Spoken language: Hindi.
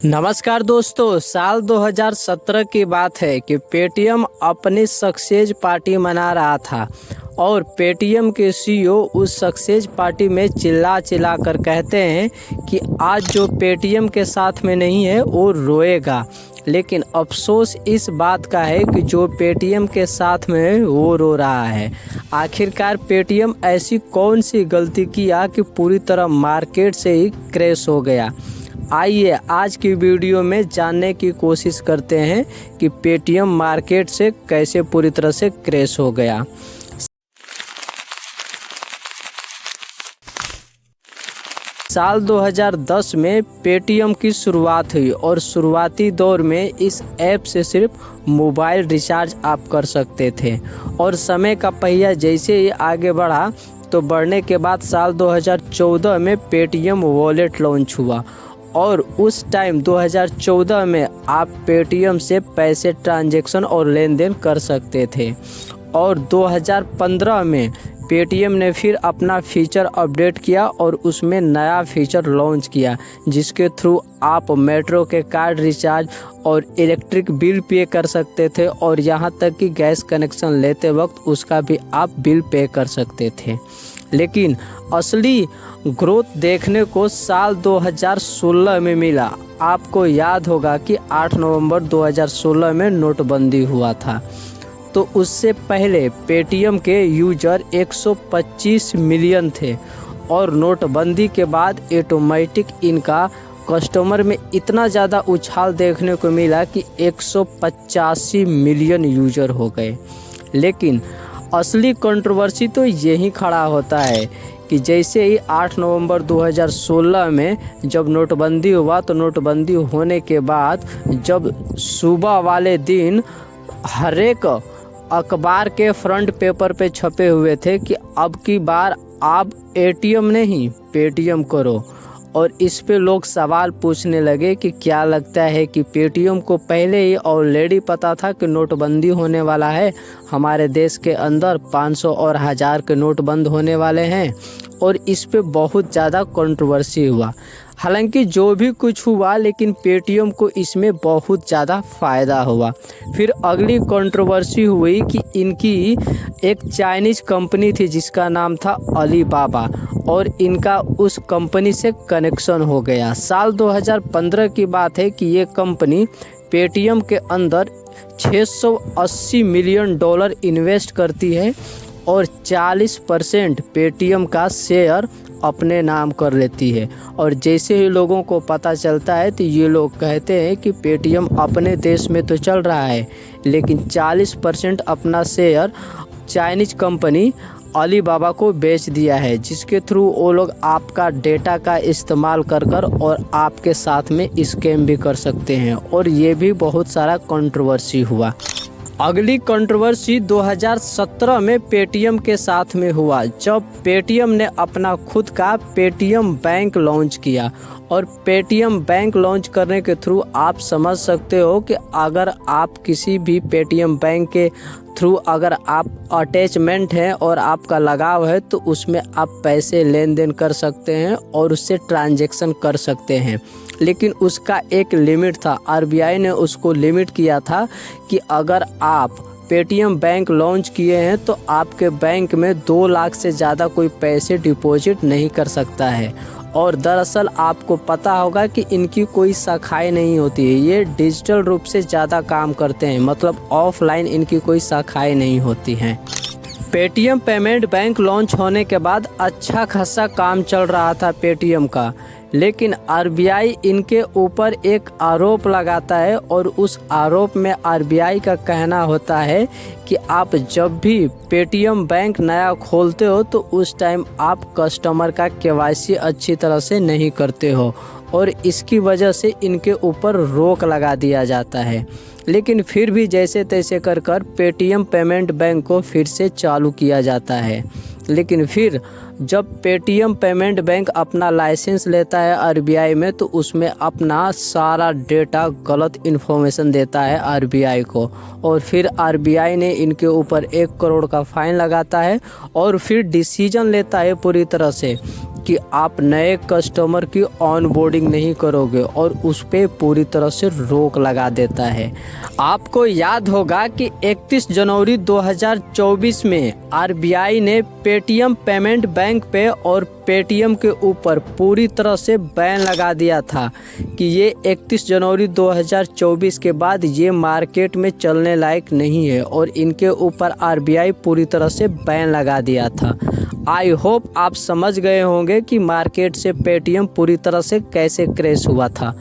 नमस्कार दोस्तों, साल 2017 की बात है कि पेटीएम अपनी सक्सेस पार्टी मना रहा था और पेटीएम के सीईओ उस सक्सेस पार्टी में चिल्ला चिल्ला कर कहते हैं कि आज जो पेटीएम के साथ में नहीं है वो रोएगा। लेकिन अफसोस इस बात का है कि जो पेटीएम के साथ में है वो रो रहा है। आखिरकार पेटीएम ऐसी कौन सी गलती किया कि पूरी तरह मार्केट से ही क्रैश हो गया। आइए आज की वीडियो में जानने की कोशिश करते हैं कि पेटीएम मार्केट से कैसे पूरी तरह से क्रैश हो गया। साल 2010 में पेटीएम की शुरुआत हुई और शुरुआती दौर में इस ऐप से सिर्फ मोबाइल रिचार्ज आप कर सकते थे और समय का पहिया जैसे ही आगे बढ़ा तो बढ़ने के बाद साल 2014 में पेटीएम वॉलेट लॉन्च हुआ और उस टाइम 2014 में आप पेटीएम से पैसे ट्रांजैक्शन और लेन देन कर सकते थे। और 2015 में पेटीएम ने फिर अपना फीचर अपडेट किया और उसमें नया फीचर लॉन्च किया जिसके थ्रू आप मेट्रो के कार्ड रिचार्ज और इलेक्ट्रिक बिल पे कर सकते थे और यहाँ तक कि गैस कनेक्शन लेते वक्त उसका भी आप बिल पे कर सकते थे। लेकिन असली ग्रोथ देखने को साल 2016 में मिला। आपको याद होगा कि 8 नवंबर 2016 में नोटबंदी हुआ था। तो उससे पहले पेटीएम के यूजर 125 मिलियन थे और नोटबंदी के बाद ऑटोमेटिक इनका कस्टमर में इतना ज़्यादा उछाल देखने को मिला कि 185 मिलियन यूजर हो गए। लेकिन असली कंट्रोवर्सी तो यही खड़ा होता है कि जैसे ही 8 नवंबर 2016 में जब नोटबंदी हुआ तो नोटबंदी होने के बाद जब सुबह वाले दिन हर एक अखबार के फ्रंट पेपर पे छपे हुए थे कि अब की बार आप एटीएम नहीं पेटीएम करो, और इस पे लोग सवाल पूछने लगे कि क्या लगता है कि पेटीएम को पहले ही ऑलरेडी पता था कि नोटबंदी होने वाला है, हमारे देश के अंदर 500 और 1000 के नोट बंद होने वाले हैं। और इस पे बहुत ज़्यादा कंट्रोवर्सी हुआ। हालांकि जो भी कुछ हुआ लेकिन पेटीएम को इसमें बहुत ज़्यादा फ़ायदा हुआ। फिर अगली कंट्रोवर्सी हुई कि इनकी एक चाइनीज़ कंपनी थी जिसका नाम था अलीबाबा और इनका उस कंपनी से कनेक्शन हो गया। साल 2015 की बात है कि ये कंपनी पेटीएम के अंदर 680 मिलियन डॉलर इन्वेस्ट करती है और 40% पेटीएम का शेयर अपने नाम कर लेती है। और जैसे ही लोगों को पता चलता है तो ये लोग कहते हैं कि पेटीएम अपने देश में तो चल रहा है लेकिन 40% अपना शेयर चाइनीज कंपनी अलीबाबा को बेच दिया है, जिसके थ्रू वो लोग आपका डेटा का इस्तेमाल कर और आपके साथ में स्कैम भी कर सकते हैं। और ये भी बहुत सारा कंट्रोवर्सी हुआ। अगली कंट्रोवर्सी 2017 में पेटीएम के साथ में हुआ जब पेटीएम ने अपना खुद का पेटीएम बैंक लॉन्च किया। और पेटीएम बैंक लॉन्च करने के थ्रू आप समझ सकते हो कि अगर आप किसी भी पेटीएम बैंक के थ्रू अगर आप अटैचमेंट है और आपका लगाव है तो उसमें आप पैसे लेन देन कर सकते हैं और उससे ट्रांजैक्शन कर सकते हैं। लेकिन उसका एक लिमिट था, आरबीआई ने उसको लिमिट किया था कि अगर आप पेटीएम बैंक लॉन्च किए हैं तो आपके बैंक में 2 लाख से ज़्यादा कोई पैसे डिपॉजिट नहीं कर सकता है। और दरअसल आपको पता होगा कि इनकी कोई शाखाएं नहीं होती है, ये डिजिटल रूप से ज़्यादा काम करते हैं, मतलब ऑफलाइन इनकी कोई शाखाएं नहीं होती हैं। पेटीएम पेमेंट बैंक लॉन्च होने के बाद अच्छा खासा काम चल रहा था पेटीएम का, लेकिन आरबीआई इनके ऊपर एक आरोप लगाता है और उस आरोप में आरबीआई का कहना होता है कि आप जब भी पेटीएम बैंक नया खोलते हो तो उस टाइम आप कस्टमर का केवाईसी अच्छी तरह से नहीं करते हो और इसकी वजह से इनके ऊपर रोक लगा दिया जाता है। लेकिन फिर भी जैसे तैसे कर पेटीएम पेमेंट बैंक को फिर से चालू किया जाता है। लेकिन फिर जब पेटीएम पेमेंट बैंक अपना लाइसेंस लेता है आरबीआई में तो उसमें अपना सारा डेटा गलत इन्फॉर्मेशन देता है आरबीआई को और फिर आरबीआई ने इनके ऊपर 1 करोड़ का फाइन लगाता है और फिर डिसीजन लेता है पूरी तरह से कि आप नए कस्टमर की ऑनबोर्डिंग नहीं करोगे और उस पर पूरी तरह से रोक लगा देता है। आपको याद होगा कि 31 जनवरी 2024 में आरबीआई ने पेटीएम पेमेंट बैंक पे और पेटीएम के ऊपर पूरी तरह से बैन लगा दिया था कि ये 31 जनवरी 2024 के बाद ये मार्केट में चलने लायक नहीं है और इनके ऊपर आरबीआई पूरी तरह से बैन लगा दिया था। आई होप आप समझ गए होंगे कि मार्केट से पेटीएम पूरी तरह से कैसे क्रैश हुआ था।